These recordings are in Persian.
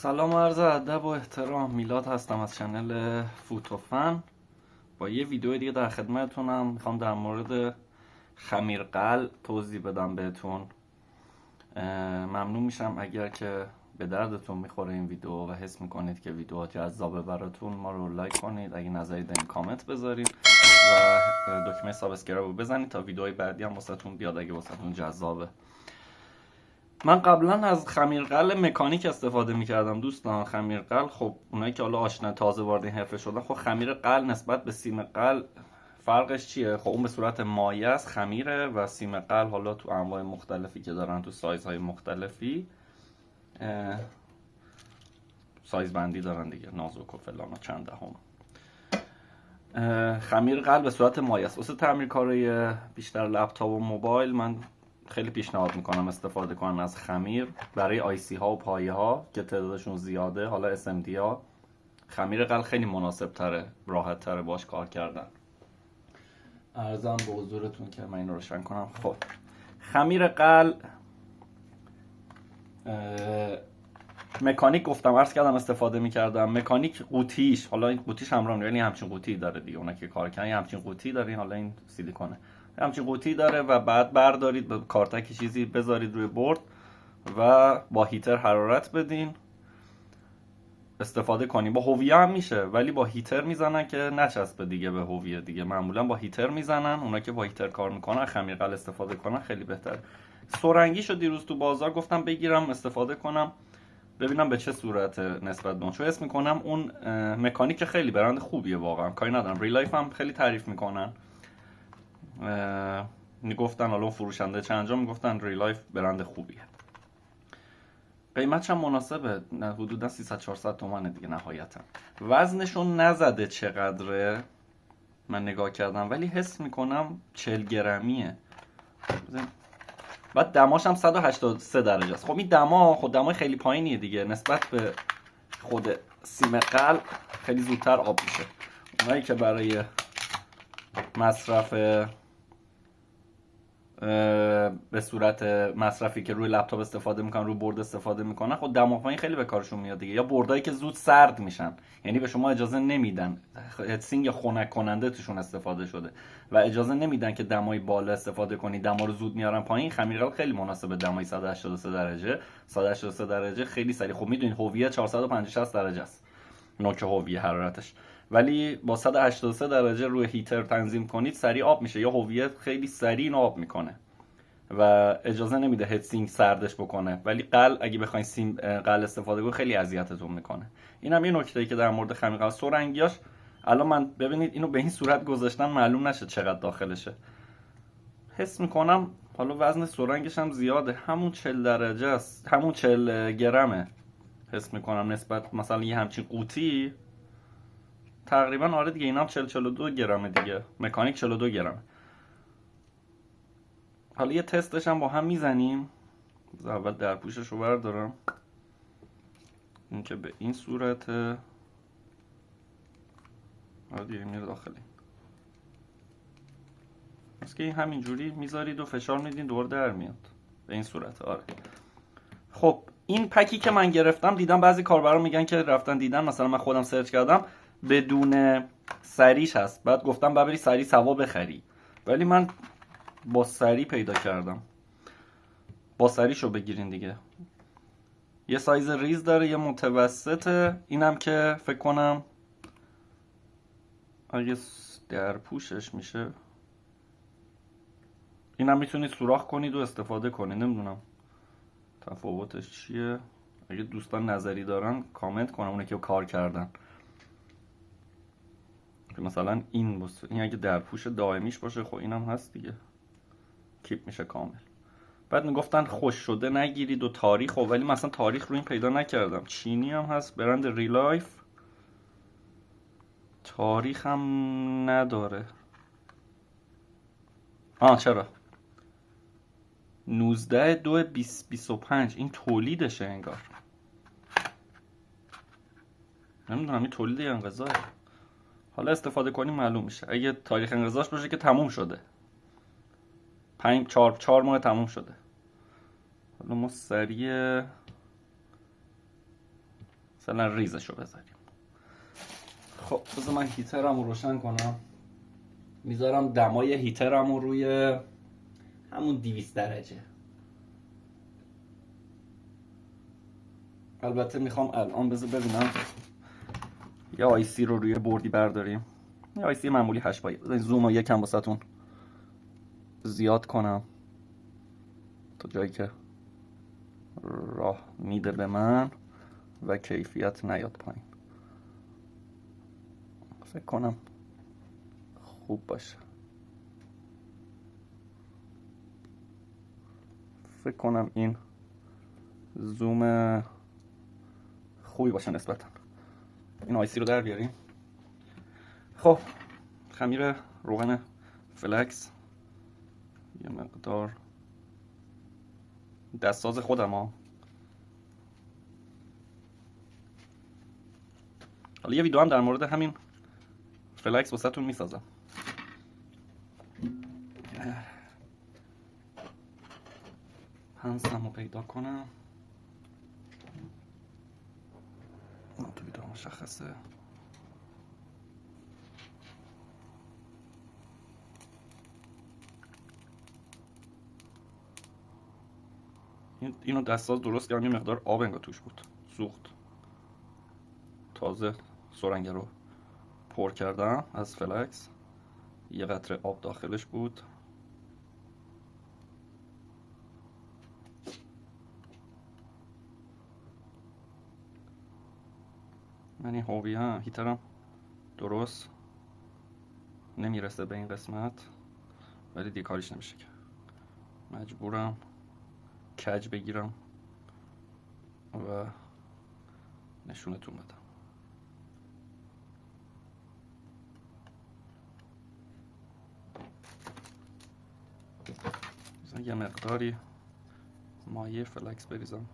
سلام و عرض ادب و احترام. میلاد هستم از چنل فوتوفن با یه ویدیو دیگه در خدمتتونم. میخوام در مورد خمیرقل توضیح بدم بهتون. ممنون میشم اگر که به دردتون میخوره این ویدیو و حس میکنید که ویدیو جذابه براتون ما رو لایک کنید، اگه نظری دارین کامنت بذارید و دکمه سابسکرایب رو بزنید تا ویدیوهای بعدی هم واسهتون بیاد اگه واسهتون جذابه. من قبلا از خمیرقل مکانیک استفاده میکردم دوستان. خمیرقل خب اونایی که حالا آشنا تازه وارد این حرفه شدن، خب خمیر قل نسبت به سیم قل فرقش چیه؟ خب اون به صورت مایع است خمیره و سیم قل حالا تو انواع مختلفی که دارن تو سایزهای مختلفی سایز بندی دارن دیگه، نازک و فلان و چند دهم. خمیر قل به صورت مایع است. واسه تعمیر کارای بیشتر لپتاپ و موبایل من خیلی پیشنهاد میکنم استفاده کنن از خمیر. برای آیسی ها و پایه ها که تعدادشون زیاده، حالا SMD ها، خمیر قل خیلی مناسب تره، راحت تره باش کار کردن. ارزم به حضورتون که من این رو روشن کنم. خب خمیر قل مکانیک گفتم عرض کردم استفاده میکردم. مکانیک قوطیش، حالا این قوطیش همراه یعنی همچین قوطی داره دیگه، اونا که کار کردن همچین قوطی داره، حالا این سیلیکونه همچین قوطی داره و بعد بردارید به کارتک چیزی بذارید روی برد و با هیتر حرارت بدین استفاده کنید. با هویه هم میشه ولی با هیتر میزنن که نچسبه دیگه به هویه دیگه. معمولا با هیتر میزنن. اونا که با هیتر کار میکنن خمیرقل استفاده کنن خیلی بهتره. سرنگیشو دیروز تو بازار گفتم بگیرم استفاده کنم ببینم به چه صورت نسبت به اون، چون اسم میکنم اون مکانیک خیلی برند خوبیه واقعا، کاری ندارم. ریلایف هم خیلی تعریف میکنن، میگفتن حالا فروشنده چند جا میگفتن ریلایف برند خوبیه. قیمتش هم مناسبه، حدودا 300-400 تومنه دیگه نهایتا. وزنشون نزده چقدره من نگاه کردم ولی حس میکنم 40 گرمیه. بعد دماش هم 183 درجه است. خب این دما خود دمای خیلی پایینیه دیگه، نسبت به خود سیم قل خیلی زودتر آب میشه. اونایی که برای مصرف به صورت مصرفی که روی لپتاپ استفاده میکنن، روی برد استفاده میکنن، خب دما پایین خیلی به کارشون میاد دیگه. یا بردایی که زود سرد میشن، یعنی به شما اجازه نمیدن، هتسینگ یا خنک کننده توشون استفاده شده و اجازه نمیدن که دمای بالا استفاده کنی، دما رو زود میارن پایین. خمیرقل خیلی مناسبه دمای 183 درجه. 183 درجه خیلی سریع. خب میدونید هویه 450-60 درجه است نوک هویه حرارتش، ولی با 183 درجه روی هیتر تنظیم کنید سریع آب میشه. یا هویه خیلی سریع اینو آب میکنه و اجازه نمیده هتسینگ سردش بکنه، ولی قل اگه بخواید سیم قل استفاده کنید خیلی اذیتتون میکنه. اینم یه نکته‌ای که در مورد خمیرقل. سرنگیاش الان من ببینید اینو به این صورت گذاشتن معلوم نشه چقدر داخلشه. حس میکنم حالا وزن سرنگش هم زیاده، همون 40 درجه است، همون 40 گرمه حس میکنم نسبت مثلا یه همچین قوطی تقریبا. آره دیگه اینم 40-42 گرمه دیگه. مکانیک 42 گرمه. حالا یه تستش هم با هم میزنیم. اول در پوشش رو بردارم، این که به این صورت آره دیگه میره داخلی. پس که این همینجوری میذارید و فشار میدین دوباره در میاد به این صورت. آره خب این پکی که من گرفتم، دیدم بعضی کاربرا میگن که رفتن دیدن، مثلا من خودم سرچ کردم بدون سریش هست، بعد گفتم ببری سری سوا بخری، ولی من با سری پیدا کردم. با سریشو بگیرین دیگه. یه سایز ریز داره، یه متوسطه، اینم که فکر کنم اگه در پوشش میشه اینم میتونید سوراخ کنید و استفاده کنید. نمیدونم تفاوتش چیه، اگه دوستان نظری دارن کامنت کنن، اونه که کار کردن. مثلا این اگه در پوش دائمیش باشه، خب اینم هست دیگه، کیپ میشه کامل. بعد میگفتن خوش شده نگیرید و تاریخ، ولی مثلا تاریخ رو این پیدا نکردم. چینی هم هست برند ریلایف، تاریخ هم نداره. چرا 19/2/2025 این تولیدشه انگار. نمیدونم این تولید یا انقضاه. حالا استفاده کنیم معلوم میشه. اگه تاریخ انقضاش باشه که تموم شده، 4 ماه تموم شده. حالا ما سریع مثلا ریزشو بذاریم. خب بذار من هیترم رو روشن کنم. میذارم دمای هیترم رو روی همون 200 درجه. البته میخوام الان بذار ببینم یه آیسی رو روی بردی برداریم، یه آیسی معمولی 8 پایه. بذارین زوم رو یکم واسهتون زیاد کنم تا جایی که راه میده به من و کیفیت نیاد پایین. فکر کنم خوب باشه. فکر کنم این زوم خوبی باشه نسبتا. این آیسی رو در بیاریم. خب خمیر روغن فلکس، یه مقدار دستساز خودم ها. حالا یه ویدیو هم در مورد همین فلکس واسه تون میسازم. پنسم رو پیدا کنم. تو ویدیو مشخصه. اینو دستساز درست کردم. یه مقدار آب انگار توش بود، سوخت. تازه سرنگه رو پر کردم از فلکس. یه قطره آب داخلش بود. من این هویه هیترم درست نمیرسه به این قسمت، ولی دیگه کاریش نمیشه که مجبورم کج بگیرم و نشونتون بدم. مثلا یه مقداری مایه فلکس بریزم.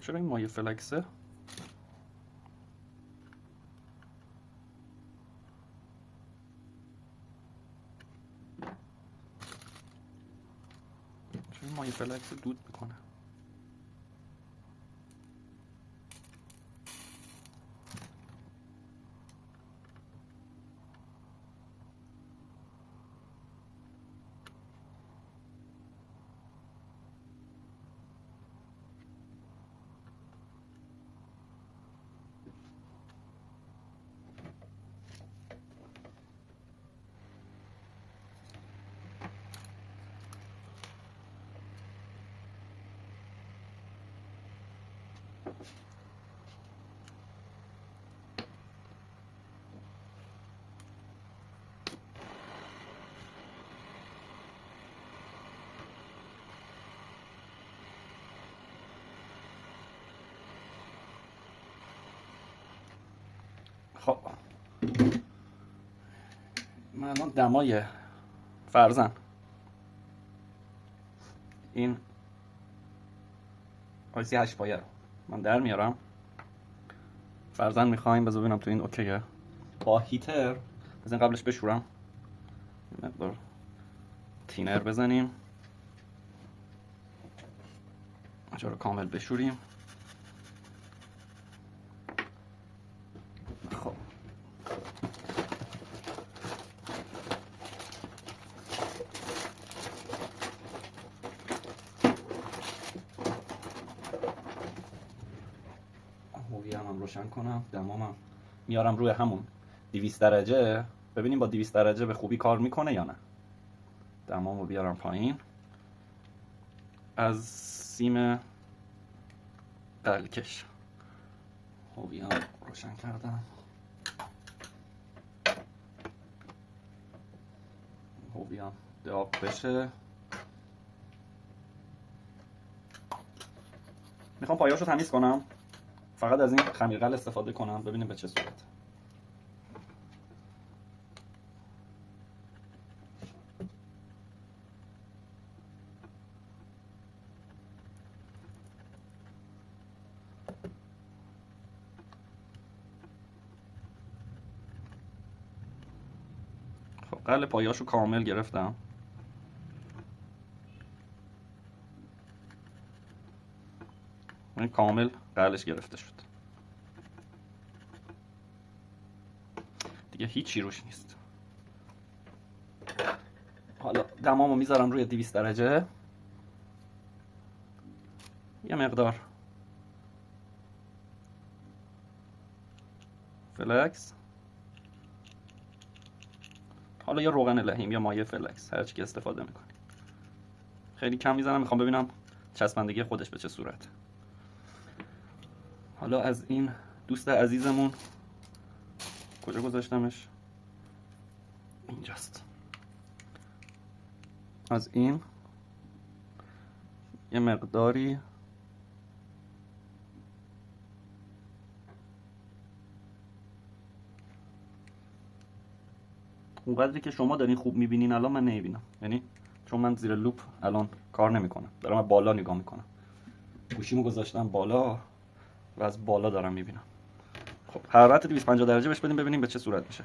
چرا این مایه فلکسه؟ چرا مایه فلکس دود میکنه؟ خب من الان دمای فرزن این آیسی 8 پایه رو من در میارم. فرزن میخوایم بذار ببینم تو این اوکیه. با هیتر بزن قبلش بشورم، مقدار تینر بزنیم، اینجا رو کامل بشوریم. خب هویه‌ام روشن کنم، دمامم میارم روی همون 200 درجه. ببینیم با 200 درجه به خوبی کار میکنه یا نه. دمامو بیارم پایین. از سیم قلکش هویه‌ام روشن کردم. هویه‌ام داغ بشه. میخوام پایه‌اشو تمیز کنم. فقط از این خمیرقل استفاده کنم ببینیم به چه صورت. خب قل پایه‌اشو کامل گرفتم. این کامل قلش گرفته شد دیگه، هیچی روش نیست. حالا دمامو میذارم روی 200 درجه، یه مقدار فلکس، حالا یا روغن لحیم یا مایع فلکس، هر چی که استفاده میکنی. خیلی کم میزنم، میخوام ببینم چسبندگی خودش به چه صورت. حالا از این دوست عزیزمون کجا گذاشتمش؟ اینجاست. از این یه مقداری اونقدری که شما دارین خوب میبینین الان من نمیبینم، یعنی چون من زیر لوپ الان کار نمیکنم، دارم از بالا نگاه میکنم، گوشیمو گذاشتم بالا و از بالا دارم میبینم. خب حرارت 250 درجه بهش بدیم ببینیم به چه صورت میشه.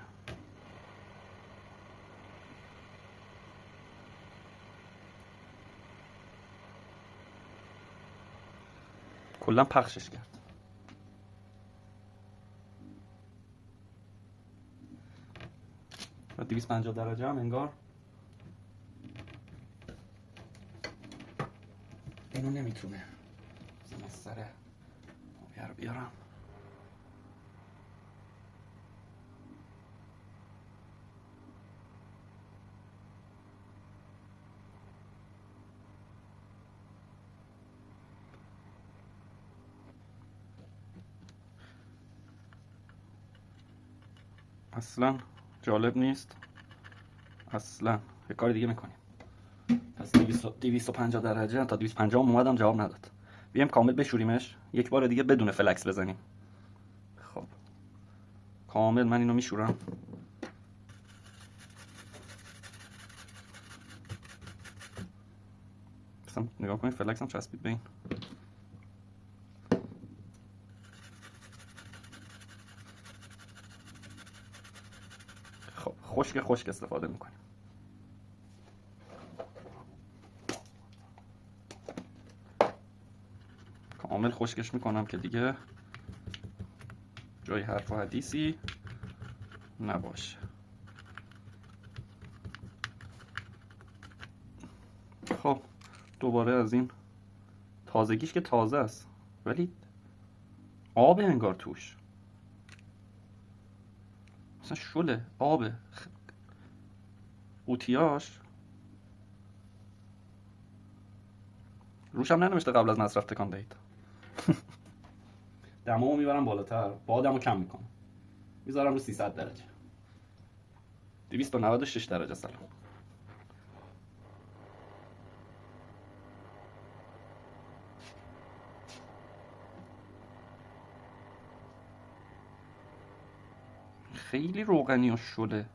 کلا پخشش کرد. و 250 درجه هم انگار اینو نمیتونه. بزنم از سر رو بیارم. اصلا جالب نیست، اصلا یه کار دیگه میکنیم. پس 250 درجه تا 250 اومدم جواب نداد. بیایم کامل بشوریمش، یک بار دیگه بدون فلکس بزنیم. خب کامل من اینو میشورم. اصلا نگاه کنید فلکس هم چسبید به این. خب خشک استفاده میکنیم. کامل خشکش میکنم که دیگه جای حرف و حدیثی نباشه. خب دوباره از این تازگیش که تازه است ولی آب انگار توش، مثلا شله آبه. قوطیاش روشم ننوشته قبل از مصرف تکان دهید. دمامو میبرم بالاتر، بادمو کم میکنم، میذارم رو 300 درجه، 296 درجه. سلام. خیلی روغنی و شله.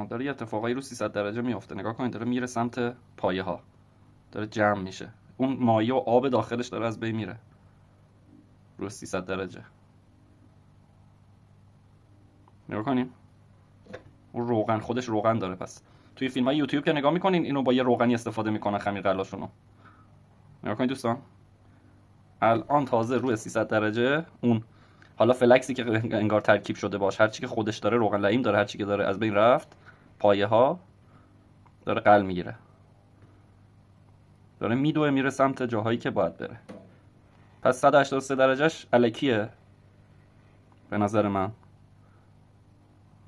داره یه اتفاقایی رو 300 درجه میفته. نگاه کنید داره میره سمت پایه ها، داره جمع میشه، اون مایع و آب داخلش داره از بین میره رو 300 درجه. نگاه کنین اون روغن خودش روغن داره. پس توی فیلم های یوتیوب که نگاه میکنین اینو با یه روغنی استفاده میکنن خمیر غلاشونو. نگاه کنید دوستان الان تازه روی 300 درجه اون حالا فلکسی که انگار ترکیب شده باش، هر چی که خودش داره روغن لعیم داره، هر چی که داره از بین رفت، پایه ها داره قل میگیره، داره میدوه میره سمت جاهایی که باید بره. پس 183 درجهش الکیه به نظر من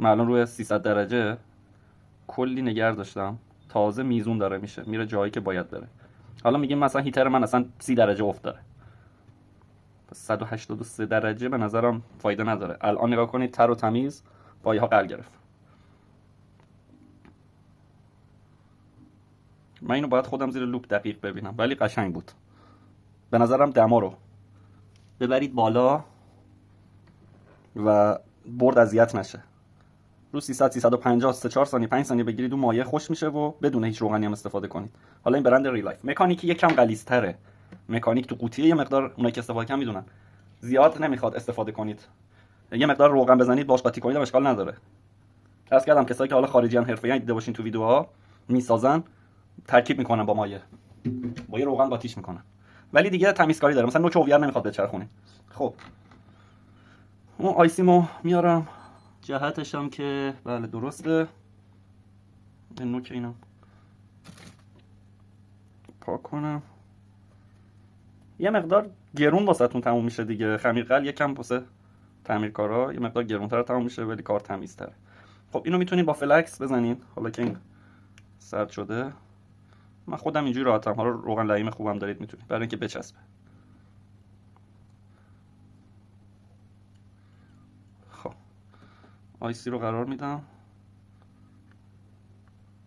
الان روی 300 درجه کلی نگه داشتم، تازه میزون داره میشه میره جایی که باید بره. حالا میگیم مثلا هیتر من اصلا 30 درجه افت داره، پس 183 درجه به نظرم فایده نداره. الان نگاه کنید تر و تمیز پایه ها قل گرفت. من اینو باید خودم زیر لوپ دقیق ببینم ولی قشنگ بود. به نظرم دما رو ببرید بالا و برد اذیت نشه. رو 300 350 3 4 ثانیه 5 ثانیه بگیرید اون مایع خوش میشه و بدون هیچ روغنی هم استفاده کنید. حالا این برند ریلایف. مکانیکی یکم غلیظ‌تره. مکانیک تو قوطیه یه مقدار اونایی که استفاده کردن میدونن زیاد نمیخواد استفاده کنید. یه مقدار روغن بزنید باش قاطی کنید اشکال نداره. عرض کردم کسایی که حالا خارجیان حرفه‌ای دیده باشین تو ویدیوها میسازن، ترکیب میکنن با مایع، با یه روغن قاطیش میکنن، ولی دیگه تمیزکاری داره. مثلا نوک اویر نمیخواد بچرخونید. خب اون آیسیمو میارم جهتش هم که بله درسته. این نوک اینا پاک کنم. یه مقدار گرون واسهتون تموم میشه دیگه. خمیرقل یکم واسه تعمیرکارا یه مقدار گرونتر تموم میشه ولی کار تمیزتره. خب اینو میتونید با فلکس بزنید. حالا که این سرد شده، من خودم اینجوری راحتم. حالا روغن لعیم خوبم دارید میتونید برای اینکه بچسبه. خب آیسی رو قرار میدم.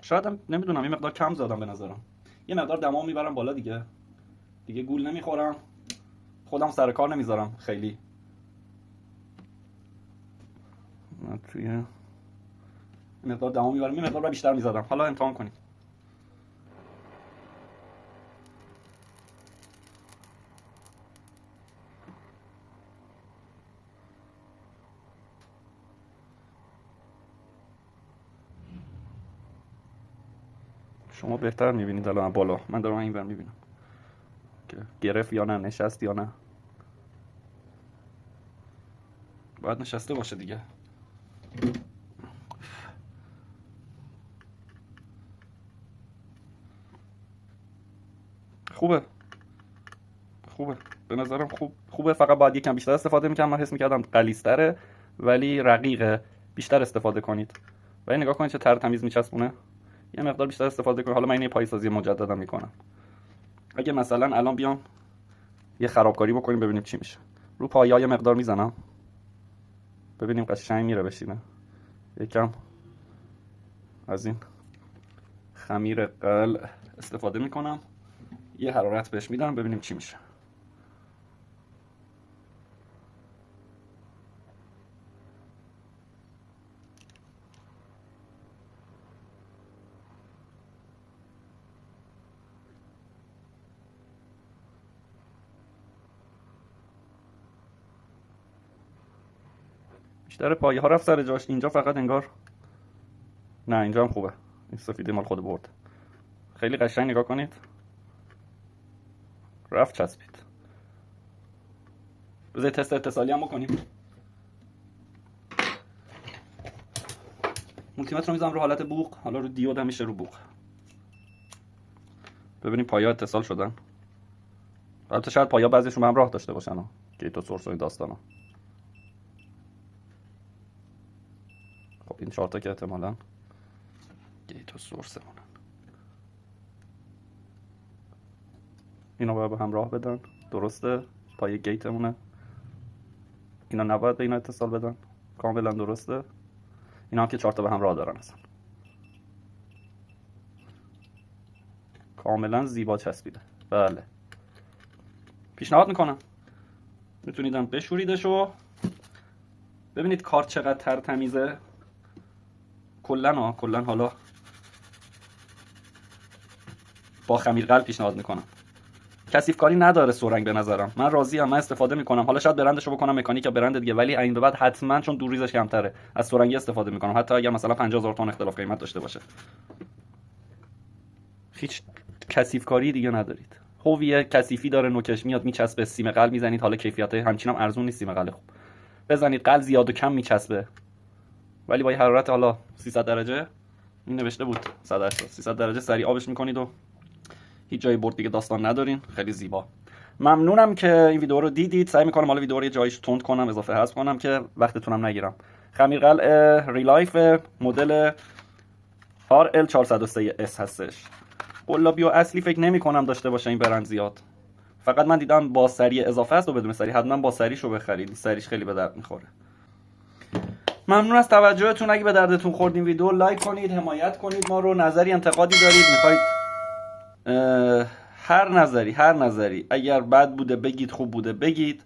شاید هم نمیدونم یه مقدار کم زدم به نظرم. یه مقدار دمام میبرم بالا دیگه گول نمیخورم. خودم سر کار نمیذارم خیلی. من توی مقدار دمام میبرم، یه مقدار بیشتر میزدم. حالا امتحان کنید. شما بهتر میبینید الان بالا، من دارم اینور میبینم که گرفت یا نه، نشست یا نه. باید نشسته باشه دیگه. خوبه به نظرم خوبه. فقط باید یکم بیشتر استفاده میکنم. من حس میکردم غلیظ‌تره ولی رقیقه. بیشتر استفاده کنید. ولی نگاه کنید چه تمیز میچسبونه. یه مقدار بیشتر استفاده کنید. حالا من این پایه‌سازی مجددا میکنم. اگه مثلا الان بیام یه خرابکاری بکنیم ببینیم چی میشه. رو پایه‌ها یه مقدار میزنم ببینیم قشنگ میره بشینه. یکم از این خمیر قل استفاده میکنم، یه حرارت بهش میدم ببینیم چی میشه. بیشتر پایه ها رفت سر جاش. اینجا فقط انگار نه، اینجا هم خوبه. این سفیده مال خود برد. خیلی قشنگ نگاه کنید. رفت چسبید. بذارید تست اتصالی هم بکنیم. مولتیمتر رو میذارم رو حالت بوق. حالا رو دیود هم میشه رو بوق. ببینیم پایا اتصال شدن. البته شاید پایا بعضیشون هم راه داشته باشن. گیت و سورس و این داستانا. خب این 4 تا که احتمالاً گیت و سورس مونن. اینا باید به هم راه بدن. درسته. پای گیتمونه. اینا نباید به اینا اتصال بدن. کاملا درسته. اینا هم که 4 تا به هم راه دارن اصلا. کاملا زیبا چسبیده. بله. پیشنهاد میکنم میتونیدم بشوریدشو. ببینید کار چقدر تمیزه. کلا حالا با خمیرقل پیشنهاد میکنم. کثیف کاری نداره سرنگ به نظرم. من راضی ام. من استفاده میکنم. حالا شاید برندشو بکنم مکانیک یا برند دیگه، ولی این به بعد حتما چون دور ریزش کمتره از سرنگی استفاده میکنم، حتی اگر مثلا 50000 تومان اختلاف قیمت داشته باشه. هیچ کثیف کاری دیگه ندارید. هویه کثیفی داره، نوکش میاد میچسبه. سیم قل میزنید. حالا کیفیت همچینم ارزون نیست. سیم قل خوب بزنید. قل زیاد و کم میچسبه ولی با حرارت حالا 300 درجه، این نوشته بود 180 300 درجه سریع آبش میکنید و هیچ جای برد دیگه داستان ندارین. خیلی زیبا. ممنونم که این ویدیو رو دیدید. سعی میکنم حالا ویدیو رو یه جایش تند کنم، اضافه حذف کنم که وقتتونم نگیرم. خمیرقل ریلایف مدل RL403S هستش. قلابی و اصلی فکر نمی‌کنم داشته باشه این برند زیاد. فقط من دیدم با سری اضافه است و بدون سری. حتما با سریشو بخرید. سریش خیلی به درد میخوره. ممنون از توجهتون. اگه به دردتون خورد این ویدیو لایک کنید، حمایت کنید ما رو. نظری انتقادی دارید، میخواید هر نظری اگر بد بوده بگید، خوب بوده بگید.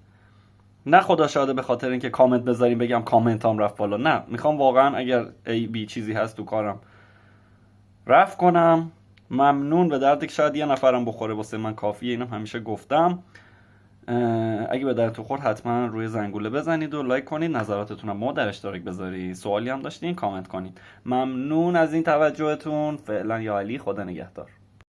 نه خدا شاده به خاطر اینکه کامنت بذاریم بگم کامنتام رفت بالا. نه، میخوام واقعا اگر ای بی چیزی هست تو کارم رفع کنم. ممنون. به دردی که شاید یه نفرم بخوره واسه من کافیه. اینو همیشه گفتم. اگه به درتون خورد حتما روی زنگوله بزنید و لایک کنید، نظراتتون هم ما در اشتراک بذارید، سوالی هم داشتین کامنت کنید. ممنون از این توجهتون. فعلا یا علی، خدا نگهدار.